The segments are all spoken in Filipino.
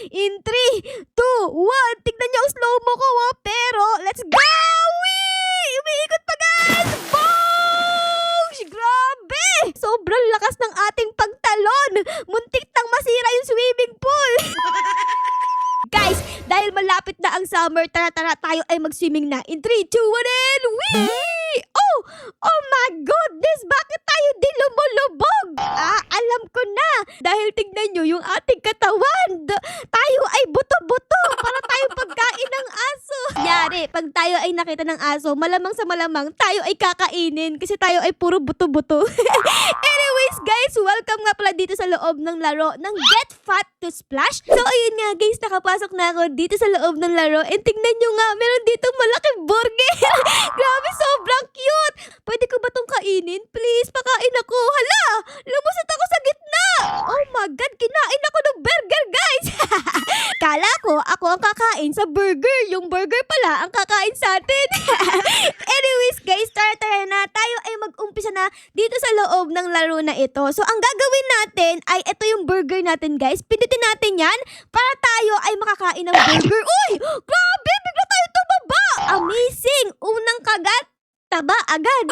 In 3, 2, 1. Tignan niyo ang slow-mo ko, pero let's go! Wee! Umiikot pa, guys! Boom! Grabe! Sobrang lakas ng ating pagtalon. Muntik nang masira yung swimming pool. Guys, dahil malapit na ang summer, tara tayo ay mag-swimming na. In 3, 2, 1, and wee! Oh my goodness! Bakit tayo di lumulubog? Alam ko na. Dahil tignan nyo yung ating katawan. Tayo ay buto-buto para tayo pagkain ng aso. Yari, pag tayo ay nakita ng aso, malamang sa malamang, tayo ay kakainin kasi tayo ay puro buto-buto. Anyways, guys, welcome nga pala dito sa loob ng laro ng Get Fat to Splash. So, ayun nga, guys, nakapasok na ako dito sa loob ng laro. And tignan nyo nga, meron dito malaking burger. Grabe, sobrang cute. Pwede ko ba tong kainin? Please, pakain ako. Hala, lumusot ako sa gitna. Oh my God, kinain ako ng burger, guys. Kala ko, ako ang kakain sa burger. Yung burger pala ang kakain sa atin. Anyways, guys, tara na. Tayo ay mag-umpisa na dito sa loob ng laro na ito. So, ang gagawin natin ay ito yung burger natin, guys. Pindutin natin yan para tayo ay makakain ng burger. Uy! Grabe! Bigla tayo tumaba! Amazing! Unang kagat, taba agad.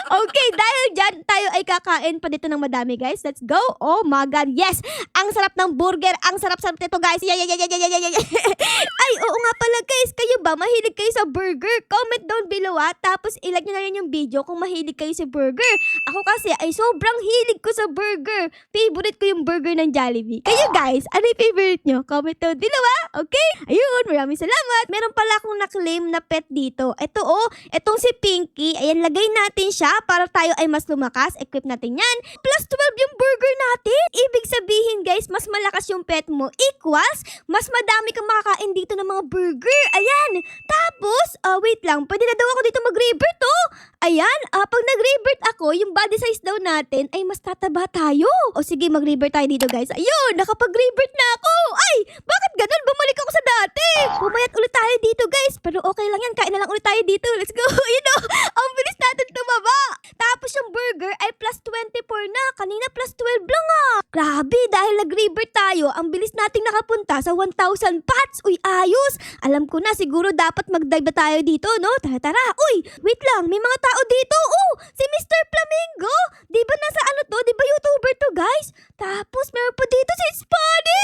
Okay, dahil dyan, tayo ay kakain pa dito ng madami, guys. Let's go. Oh my God, yes! Ang sarap ng burger. Ang sarap-sarap nito, guys. Yeah. Ay, oo nga pala, guys. Kayo ba, mahilig kayo sa burger? Comment down below, tapos ilike nyo na rin yung video kung mahilig kayo sa burger. Ako kasi ay sobrang hilig ko sa burger. Favorite ko yung burger ng Jollibee. Kayo, guys, ano yung favorite nyo? Comment down below, okay? Ayun, maraming salamat. Meron pala akong na-claim na pet dito. Ito, etong si Pinky. Ayan, lagay natin siya para tayo ay mas lumakas. Equip natin yan. Plus 12 yung burger natin. Ibig sabihin, guys, mas malakas yung pet mo equals mas madami kang makakain dito ng mga burger. Ayan. Tapos, wait lang. Pwede na daw ako dito mag-revert, Ayan. Pag nag-revert ako, yung body size daw natin ay mas tataba tayo. O sige, mag-revert tayo dito, guys. Ayun, nakapag-revert na ako. Ay, bakit ganun? Bumalik ako sa dati. Pumayat ulit tayo dito, guys. Pero okay lang yan. Kain na lang ulit tayo dito. Let's go. Ang bilis natin tumaba. Tapos yung burger ay plus 24 na. Kanina plus 12 lang, Grabe, dahil nag-revert tayo, ang bilis nating nakapunta sa 1,000 pots. Uy, ayos. Alam ko na, siguro dapat mag-dive tayo dito, no? Tara. Uy, wait lang. May mga tao dito. Si Mr. Flamingo. Di ba nasa Di ba YouTuber to, guys? Tapos meron pa dito si Spotty.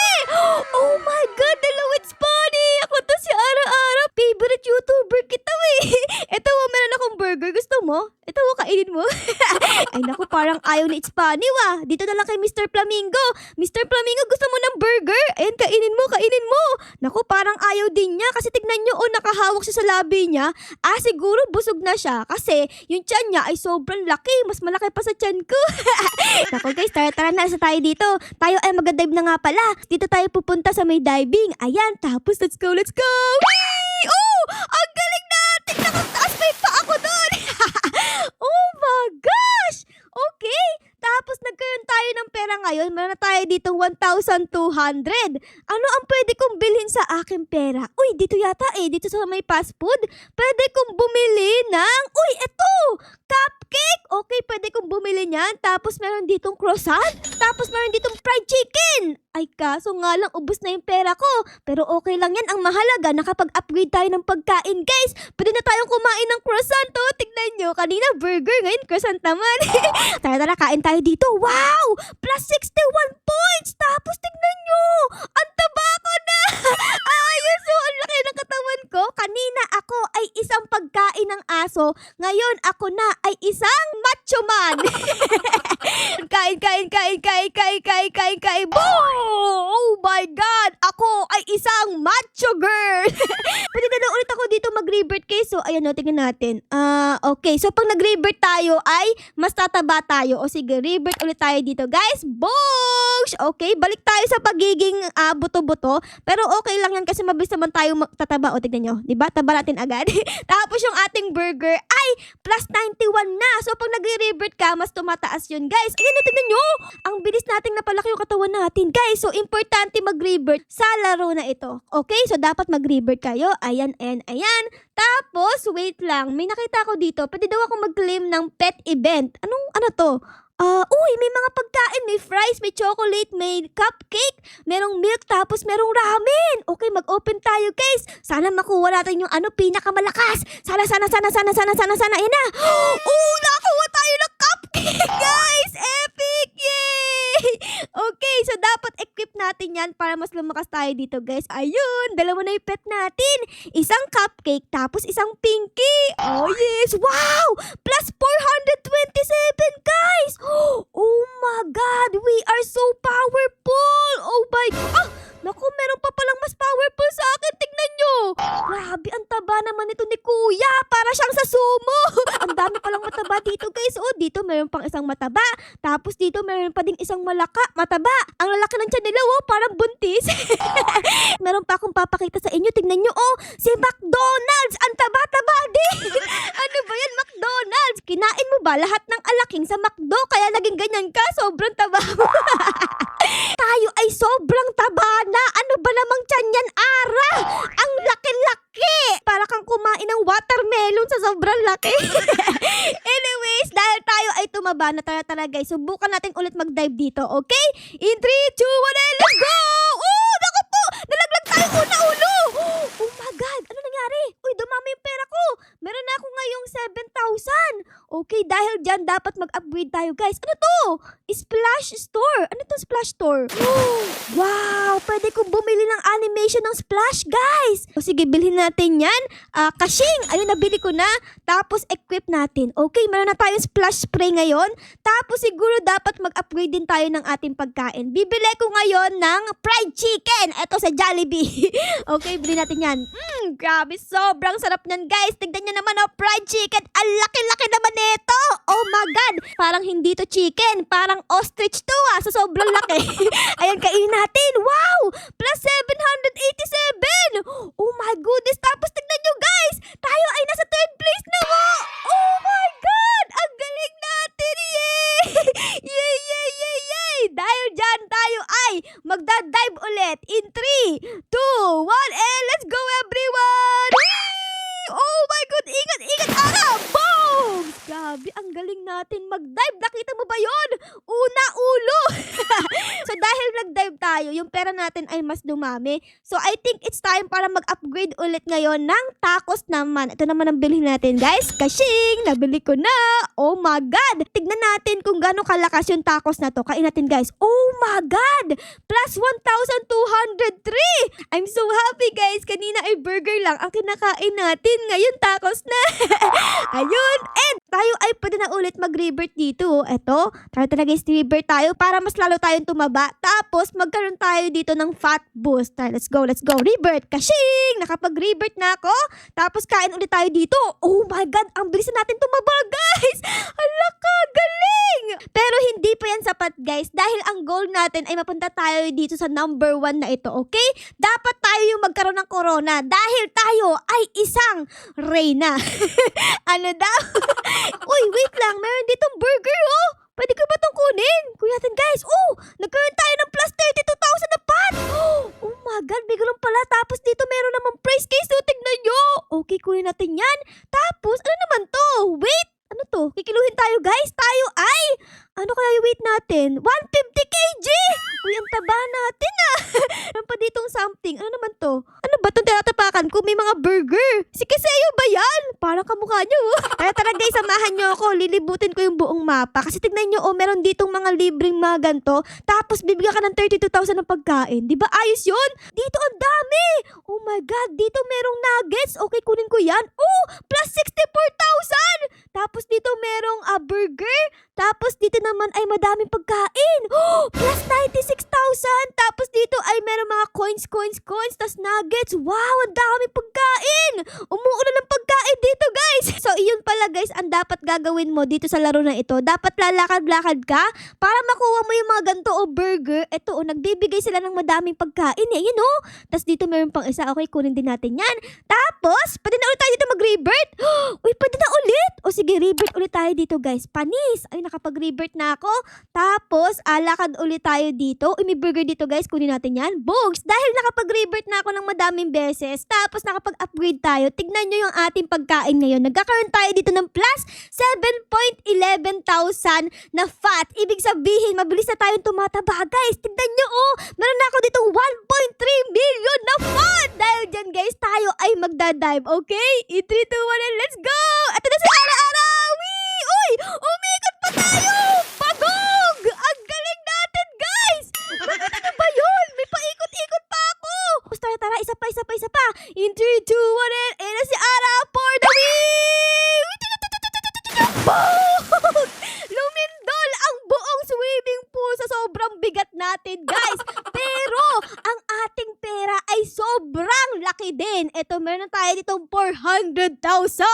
Oh my God, dalawit Spotty. Ako to si Ara-Ara. Favorite YouTuber kita, Ito, meron akong burger. Gusto mo? Ito, kainin mo. Ay, naku, parang ayaw ni Spotty, Dito na lang kay Mr. Flamingo. Mr. Flamingo, gusto mo ng burger? Ayan, kainin mo. Naku, parang ayaw din niya. Kasi tignan nyo, nakahawak siya sa labi niya. Siguro busog na siya. Kasi yung tiyan niya ay sobrang laki. Mas malaki pa sa tiyan ko. Naku, guys, tara na sa tayo dito. Tayo ay mag-dive na nga pala. Dito tayo pupunta sa may diving. Ayan, tapos let's go. Whee! Ang galing natin! Nakataas pa yung pa ako doon. Oh my gosh! Okay, tapos nagkaroon tayo ng pera ngayon. Meron na tayo ditong 1,200. Ano ang pwede kong bilhin sa aking pera? Uy, dito yata dito sa may fast food. Pwede kong bumili ng, ito! Cupcake! Okay, pwede kong bumili niyan. Tapos meron ditong croissant. Tapos meron ditong fried chicken. Ay, kaso nga lang, ubos na yung pera ko. Pero okay lang yan. Ang mahalaga, nakapag-upgrade tayo ng pagkain, guys. Pwede na tayong kumain ng croissant, Tignan nyo, kanina burger, ngayon croissant naman. Tara, kain tayo dito. Wow! Plus 61 points! Tapos tignan nyo, ang taba ko na! Ayos, ang laki ng katawan ko. Kanina ako ay isang pagkain ng aso. Ngayon ako na ay isang macho man. Kain. Boom! Oh my God! Ako ay isang macho girl! Pwede na lang ulit ako dito mag-revert, guys. So, ayan, tingnan natin. Okay. So, pag nag-revert tayo ay mas tataba tayo. O sige, revert ulit tayo dito, guys. Boosh! Okay, balik tayo sa pagiging buto-buto. Pero okay lang yan kasi mabilis naman tayo tataba. O, tignan nyo. Diba? Taba natin agad. Tapos yung ating burger ay plus 91 na. So, pag nag-revert ka, mas tumataas yun, guys. Ayan, tignan nyo. Ang bilis nating napalaki yung katawan natin, guys. So, importante mag-revert sa laro na ito. Okay? So, dapat mag-revert kayo. Ayan. Tapos, wait lang. May nakita ko dito. Pwede daw ako mag-claim ng pet event. Ano to? Uy, may mga pagkain. May fries, may chocolate, may cupcake, merong milk, tapos merong ramen. Okay, mag-open tayo, guys. Sana makuha natin yung pinakamalakas. Sana. Ayan na. Oh, nakakuha tayo ng cupcake, guys. Epic! Yay! Okay, so dapat equip natin yan para mas lumakas tayo dito, guys. Ayun, dalawa na yung pet natin. Isang cupcake, tapos isang pinky. Oh, yes. Wow! Plus 427, guys. Oh my God, we are so powerful. Oh my God. Naku, meron pa palang mas powerful sa akin. Tignan nyo. Grabe, ang taba naman ito ni Kuya. Para siyang sa sumo. Ang dami palang mataba dito, guys. Oh, dito meron pang isang mataba. Tapos dito meron pa ding isang mataba. Ang lalaki ng tiyan nila, oh, parang buntis. Meron pa akong papakita sa inyo. Tignan nyo, oh, si McDonald's. Ang taba-taba din. Ano ba yan, McDonald's? Kinain mo ba lahat ng alaking sa McDo? Kaya naging ganyan ka? Sobrang taba mo. Tayo ay sobrang taba na. Ano ba namang tiyan yan, Ara? Ang laki-laki. Para kang kumain ng watermelon sa sobrang laki. Anyways, dahil tayo ay tumaba na tara guys, subukan natin ulit mag-dive dito, okay? In 3, 2, 1, and let's go! Oh, naku po! Nalaglag tayo una ulo! Oh my God! Ano nangyari? Uy, dumami yung pera ko! Meron na ako ngayong 7,000. Okay, dahil dyan, dapat mag-upgrade tayo, guys. Ano to? Splash Store. Ano to Splash Store? Wow! Pwede kong bumili ng animation ng Splash, guys. O sige, bilhin natin yan. Kashing! Ayun, nabili ko na. Tapos, equip natin. Okay, meron na tayong Splash Spray ngayon. Tapos, siguro dapat mag-upgrade din tayo ng ating pagkain. Bibili ko ngayon ng fried chicken. Ito sa Jollibee. Okay, bili natin yan. Grabe, sobrang sarap niyan, guys. Tignan niyo naman, oh, fried chicken. Ang laki-laki naman nito. Oh my God. Parang hindi to chicken. Parang ostrich to, sa sobrang laki. Ayan, kainin natin. Wow! Plus 787. Oh my goodness. Tapos tignan nyo, guys. Tayo ay nasa 3rd place na mo. Oh my God. Ang galing natin. Yay! Yay! Dahil dyan, tayo ay magdadive ulit. In 3, 2, 1, and let's go, everyone! Oh my God! Ingat! Boom! Grabe, ang galing natin mag-dive. Nakita mo ba yon? Una, ulo. So, dahil nag-dive tayo, yung pera natin ay mas dumami. So, I think it's time para mag-upgrade ulit ngayon ng tacos naman. Ito naman ang bilhin natin, guys. Kashing! Nabili ko na. Oh my God! Tignan natin kung gaano kalakas yung tacos na to. Kain natin, guys. Oh my God! Plus 1,203! I'm so happy, guys. Kanina ay burger lang ang kinakain natin. Ngayon, tacos na. Ayun. And tayo ay pwede na ulit mag-revert dito. Eto, tara guys, revert tayo para mas lalo tayong tumaba. Tapos, magkaroon tayo dito ng fat boost. Tara, let's go. Revert. Kashing! Nakapag-revert na ako. Tapos, kain ulit tayo dito. Oh my God! Ang bilis na natin tumaba, guys! Hala ka! Galing! Pero hindi pa yan sapat, guys. Dahil ang goal natin ay mapunta tayo dito sa number 1 na ito, okay? Dapat tayo yung magkaroon ng corona dahil tayo ay isang reyna. Ano daw? Uy, wait lang. Meron ditong burger, oh. Pwede ko ba itong kunin? Kuya natin, guys. Oh, nagkaroon tayo ng plus 32,000 na pot. Oh my God, biglang pala. Tapos dito meron namang price case. So, tignan nyo. Okay, kunin natin yan. Tapos, ano naman to? Wait. Ano to? Kikiluhin tayo, guys. Tayo ay... Ano kaya yung weight natin? 150 kg! Uy, ang taba natin, Meron pa ditong something. Ano naman to? Ano ba itong tinatapakan ko? May mga burger. Si Kiseo ba yan? Parang kamukha nyo. Tara guys, samahan nyo ako. Lilibutin ko yung buong mapa. Kasi tignan nyo, meron ditong mga libreng mga ganito. Tapos bibigyan ka ng 32,000 ng pagkain. Di ba ayos yun? Dito ang dami. Oh my God, dito merong nuggets. Okay, kunin ko yan. Oh, plus 64,000. Tapos dito merong burger. Tapos dito naman ay madaming pagkain. Plus 96,000. Tapos dito ay meron mga coins. Tapos nuggets. Wow, ang daming pagkain. Umuulan ng pagkain dito, guys. So, iyon pala, guys, ang dapat gagawin mo dito sa laro na ito. Dapat lalakad-lakad ka para makuha mo yung mga ganito o burger. Ito, nagbibigay sila ng madaming pagkain. Yun, Tapos dito meron pang isa. Okay, kunin din natin yan. Tapos, pwede na ulit tayo dito mag-revert. Uy, pwede na ulit. O sige, revert ulit tayo dito, guys. Panis. Ay, nakapag-revert na ako. Tapos, lakad ulit tayo dito. Uy, may burger dito, guys. Kunin natin yan. Bugs. Dahil dahil nakapag-revert na ako ng madaming beses, tapos nakapag-upgrade tayo, tignan nyo yung ating pagkain ngayon. Nagkakaroon tayo dito ng plus 7.11,000 na fat. Ibig sabihin, mabilis na tayong tumataba. Guys, tignan nyo meron na ako ditong 1.3 million na fat. Dahil dyan guys, tayo ay magdadive, okay? In 3, 2, 1, and let's go! Ito na si Ara-Ara! Wee! Uy! Umikot pa tayo! Pagog! Ang galing natin, guys! Ano ba yun? May paikot-ikot pa ako! Tara, isa pa. In 3, 2, 1, and ayun na si Ara for the win! Boom! Lumindol ang buong swimming pool sa sobrang bigat natin, guys. Pero, ang ating pera ay sobrang laki din. Ito, meron na tayo ditong 400,000.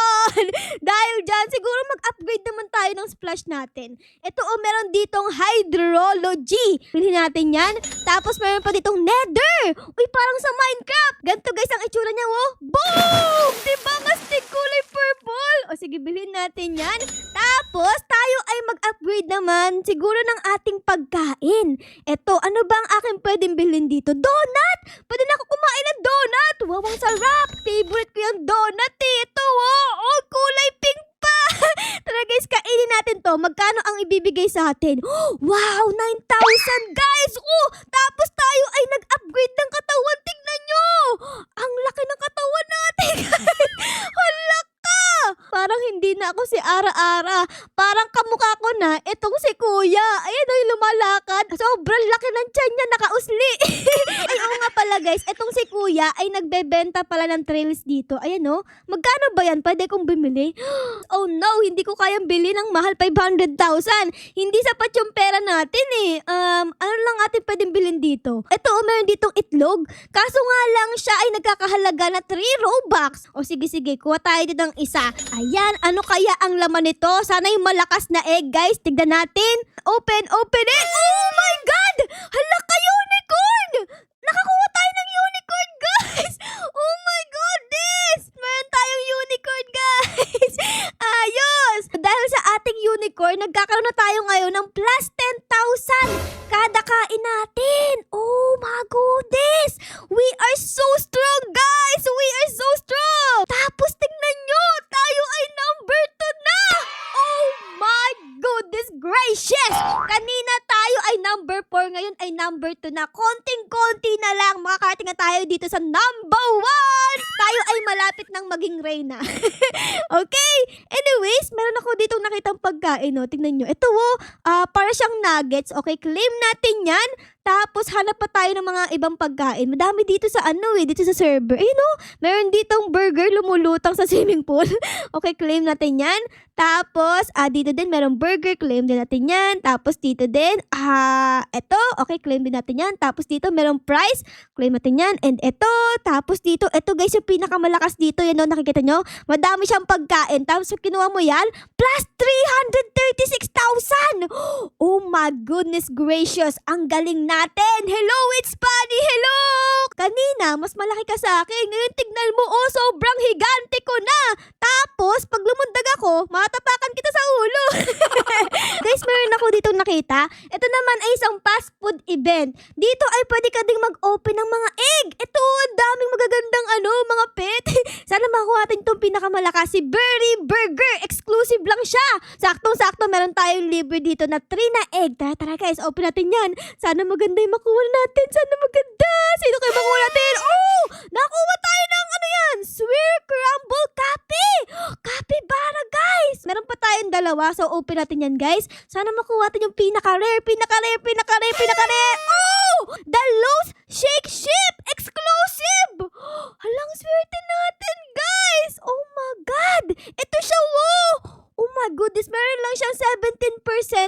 Dahil dyan, siguro mag-upgrade naman tayo ng splash natin. Ito, meron ditong hydrology. Bilhin natin yan. Tapos, meron pa ditong nether. Uy, parang sa Minecraft. Ganito, guys, ang itsura niya, Boom! Diba, mastig kulay purple? O, sige, bilhin natin yan. Tapos, tayo ay mag-upgrade naman siguro ng ating pagkain. Eto, ano ba ang aking pwedeng bilhin dito? Donut! Pwede na ako kumain ng donut! Wow, ang sarap! Favorite ko yung donut eh. Ito, kulay pink pa! Tara guys, kainin natin to. Magkano ang ibibigay sa atin? Wow, 9,000 guys! Tapos tayo ay nag-upgrade ng katawan. Tignan nyo! Ang laki ng katawan natin! Hala ka! Parang hindi na ako si Ara-Ara. Parang kamukha ko na itong si Kuya. Ayan yung lumalakad. Sobrang laki ng tiyan niya, nakausli. Ay, oo nga pala guys, itong si Kuya ay nagbebenta pala ng trails dito. Ayan magkano ba yan? Pwede kong bumili? Oh no, hindi ko kayang bili ng mahal 500,000. Hindi sapat yung pera natin eh. Ano lang atin pwedeng bilhin dito? Ito, meron ditong itlog. Kaso nga lang siya ay nagkakahalaga na 3 Robux. O sige, kuha tayo dito ng isa. Ayan, ano kaya ang laman nito? Sana yung malakas na egg, guys. Tignan natin. Open it. Oh my God! Hala ka, unicorn! Nakakuha tayo ng unicorn, guys! Oh my goodness! Meron tayong unicorn, guys! Ayos! Dahil sa ating unicorn, nagkakaroon na tayo ngayon ng plus 10,000 kada kain natin. Oh my goodness! We are so strong, guys! We are so strong! Tapos tingnan nyo, tayo ay number 2 na! Oh my goodness gracious! Kanina tayo ay number 4, ngayon ay number 2 na. Konting-konti na lang, makakarating na tayo dito sa number 1! Tayo ay malapit ng maging reyna. Okay? Anyways, meron ako ditong nakitang pagkain, Tingnan nyo. Ito, para siyang nuggets. Okay, claim natin yan. Tapos, hanap pa tayo ng mga ibang pagkain. Madami dito sa dito sa server. Ayun meron ditong burger lumulutang sa swimming pool. Okay, claim natin yan. Tapos, dito din merong burger, claim din natin yan. Tapos, dito din, eto, okay, claim din natin yan. Tapos, dito merong price, claim natin yan. And eto, tapos dito, eto guys, yung pinakamalakas dito, yan nakikita nyo? Madami siyang pagkain. Tapos, kinuha mo yan, plus 336,000! Oh my goodness gracious, ang galing natin! Hello, it's Bunny! Hello! Kanina, mas malaki ka sa akin. Ngayon, tignan mo, sobrang higante ko na! Tapos, pag lumundag ako, matapakan kita sa ulo. Guys, meron ako dito nakita. Ito naman ay isang fast food event. Dito ay pwede ka ding mag-open ng mga egg. Ito, ang daming magagandang mga pet. Sana makuha natin itong pinakamalakas, si Berry Burger. Exclusive lang siya. Saktong-sakto, meron tayong libre dito na 3 na egg. Tara guys, open natin yan. Sana maganda yung makuha natin. Sana maganda. Sino kayo makuha natin? Nakuha tayo ng Swear Crumble Coffee. Capybara, guys. Meron pa tayong dalawa. So, open natin yan, guys. Sana makuha natin yung pinaka-rare. The Lowe's Shake Ship Exclusive. Halang swerte natin, guys. Oh my God. Ito siya, Oh my goodness, meron lang siyang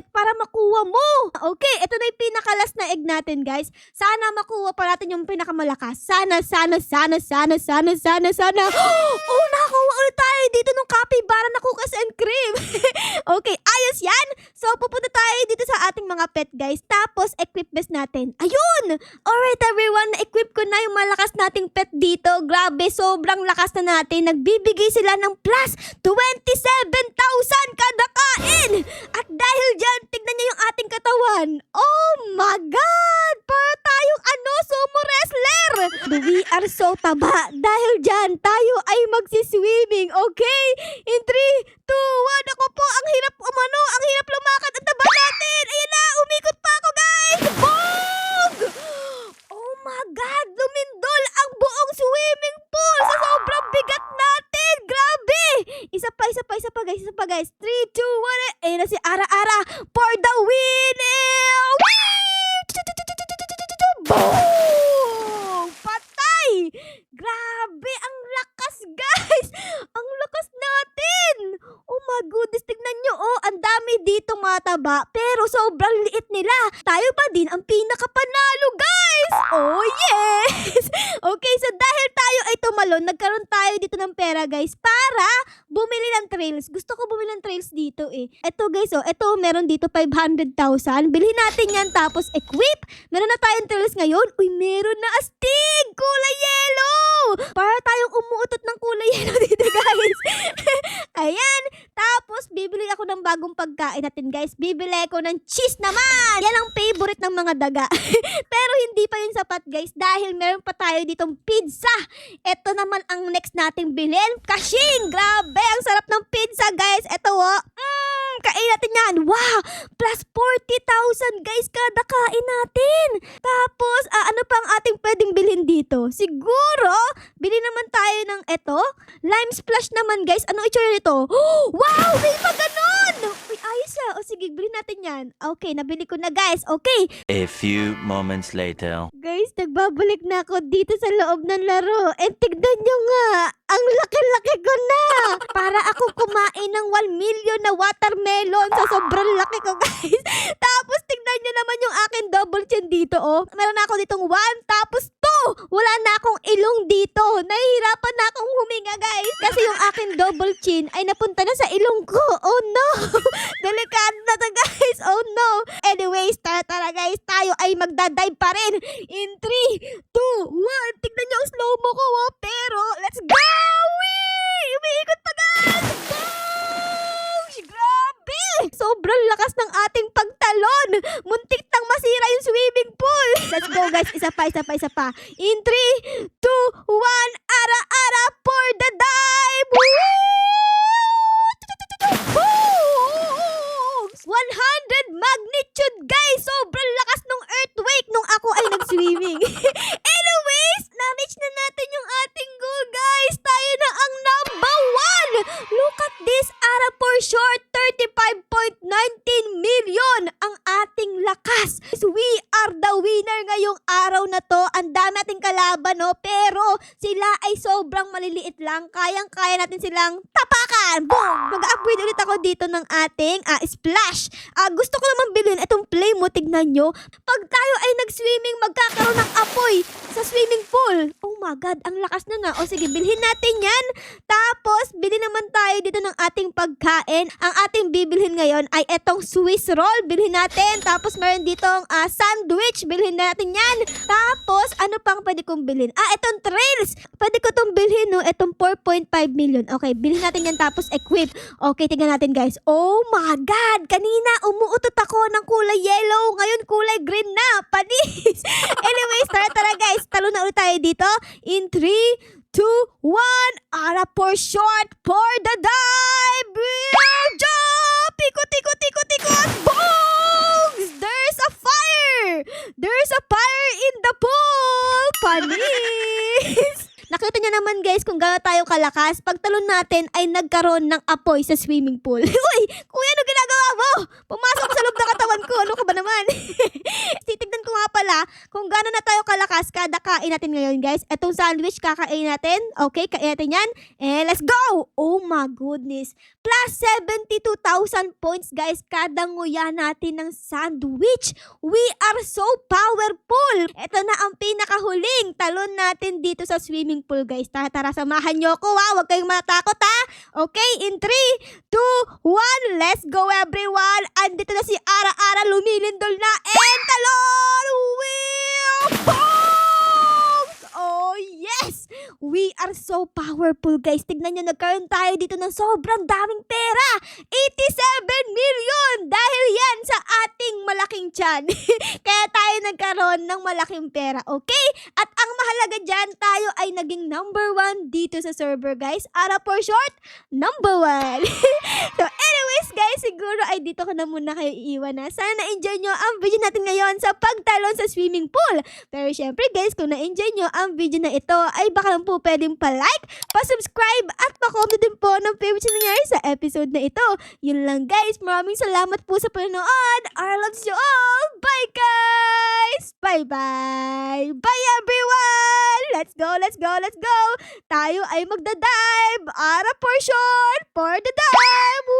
17% para makuha mo. Okay, ito na yung pinakalas na egg natin, guys. Sana makuha pa natin yung pinakamalakas. Sana. Nakakuha ulit tayo dito ng capybara. Naku, cookies and cream. Okay, ayos yan. So, pupunta tayo dito sa ating mga pet, guys. Tapos, equip best natin. Ayun! Alright, everyone. Na-equip ko na yung malakas nating pet dito. Grabe, sobrang lakas na natin. Nagbibigay sila ng plus 27,000 kada kain. At dahil dyan, tignan niyo yung ating katawan. Oh my God! Para tayong sumo wrestler. We are so taba. Dahil dyan, tayo ay magsiswimming. Okay? In 3, 2, 1. Ako po, ang hirap ang hirap lumakad. Ang taba natin. Ayan na, umikot pa ako, guys. Bog! Oh my God, lumindol ang buong swimming pool sa sobrang bigat natin. Grabe! Isa pa, guys. 3, 2, 1. Ayan na si Ara-Ara for the win! Boom! Patay! Grabe, ang lakas, guys! Ang lakas natin! Oh my goodness, tignan nyo, ang dami dito mataba, pero sobrang liit nila. Tayo pa din ang pinakapanalo, guys! Oh yes! Okay, so dahil tayo ay tumalon, nagkaroon tayo dito ng pera, guys, para bumili ng trails. Gusto ko bumili ng trails dito eh. Eto, guys, eto, meron dito 500,000. Bilhin natin yan, tapos equip. Meron na tayong trails ngayon. Uy, meron na astig! Kulay yellow! Para tayong umuutot ng kulay yellow dito, guys. Ayan. Tapos, bibili ako ng bagong pagkain natin, guys. Bibili ako ng cheese naman! Yan ang favorite ng mga daga. Pero hindi pa yun sapat, guys. Dahil meron pa tayo ditong pizza. Ito naman ang next nating bilhin. Kashing! Grabe! Ang sarap ng pizza, guys. Ito, kain natin yan. Wow! Plus 40,000, guys, kada kain natin. Tapos, ano pa ang ating pwedeng bilhin dito? Siguro, bili naman tayo ng eto. Lime splash naman, guys. Anong itsura nito? Oh, wow! May pa ganun! Uy, ayos siya. O sige, bilhin natin yan. Okay, nabili ko na, guys. Okay. A few moments later. Guys, nagbabalik na ako dito sa loob ng laro. And tignan nyo nga, ang laki-laki ko na. Para ako kumain ng 1 million na watermelon sa sobrang laki ko, guys. Tapos tignan nyo naman yung akin double chin dito, Meron na ako ditong 1, tapos 2. Wala na akong ilong dito. Nahihirapan na akong huminga, guys. Kasi yung akin double chin ay napunta na sa ilong ko. Oh no! Delikado na to, guys. Oh no! Anyways, tara guys. Tayo ay magdadive pa rin. In 3, 2, 1. Tignan nyo ang slow-mo ko, Pero, let's go! Whee! Umiikot pa, guys! Boom! Grabe! Sobrang lakas ng ating pagtalon. Muntik nang masira yung swimming pool. Let's go, guys. Isa pa. In 3, 2, 1. Ara-ara for the dive! Woo! 100 magnitude, guys! Sobrang lakas nung earthquake nung ako ay nag-swimming. Anyways, na-reach na natin yung ating goal, guys. Tayo na ang number 1. Look at this, Ara for short, 35.19 million ang ating lakas. We are the winner ngayong araw na to. Ang dami nating kalaban, pero sila ay sobrang maliliit lang. Kayang-kaya natin silang tapakan. Boom! Mag-upgrade ulit ako dito ng ating splash. Gusto ko naman bilhin itong play mo. Tignan nyo. Pag tayo ay nag-swimming, magkakaroon ng apoy sa swimming pool. Oh my God, ang lakas na nga. O sige, bilhin natin yan. Tapos, bilhin naman tayo dito ng ating pagkain. Ang ating bibilhin ngayon ay itong Swiss roll. Bilhin natin. Tapos, meron ditong sandwich. Bilhin natin yan. Tapos, ano pang pwede kong bilhin? Itong trails. Pwede ko itong bilhin, Itong 4.5 million. Okay, bilhin natin yan. Tapos, equip. Okay, tingnan natin, guys. Oh my God! Kanina, umuutot ako ng kulay yellow. Ngayon, kulay green na. Panis! Anyways, tara, guys. Talo na ulit tayo dito. In 3, 2, 1. Ara for short for the dive. Jump! Ikot. Boom! There's a fire! There's a fire in the pool! Panis! Nakita niyo naman, guys, kung gaano tayo kalakas. Pagtalon natin ay nagkaroon ng apoy sa swimming pool. Uy! Kuya, ano ginagawa mo? mo! Pumasok sa loob ng katawan ko. Ano ka ba naman? Titignan ko nga pala kung gaano na tayo kalakas kada kain natin ngayon, guys. Etong sandwich, kakain natin. Okay, kain natin yan. Let's go! Oh my goodness. Plus 72,000 points, guys, kada nguya natin ng sandwich. We are so powerful. Ito na ang pinakahuling talon natin dito sa swimming pool, guys. Tara, samahan nyo ako, ha? Huwag kayong matakot, ha? Okay, in 3, 2, 1, let's go, everyone. Andito na si Ara-Ara, lumilindol na, and talon will bounce! Oh, yes! We are so powerful, guys. Tignan nyo, nagkaroon tayo dito ng sobrang daming pera. 87 million! Dahil yan sa ating malaking tiyan. Kaya tayo nagkaroon ng malaking pera, okay? At ang mahalaga dyan, tayo ay naging number 1 dito sa server, guys. Ara for short, number 1. So anyways, guys, siguro ay dito ko na muna kayo iiwan na. Sana na-enjoy nyo ang video natin ngayon sa pagtalon sa swimming pool. Pero syempre, guys, kung na-enjoy nyo ang video na ito, ay baka lang po pwedeng pa-like, pa-subscribe, at pa-comment din po ng favorite na nangyari sa episode na ito. Yun lang, guys. Maraming salamat po sa panonood. I love you all. Bye, guys! Bye-bye! Bye, everyone! Let's go, let's go, let's go! Tayo ay magda-dive! Ara for short! For the dive!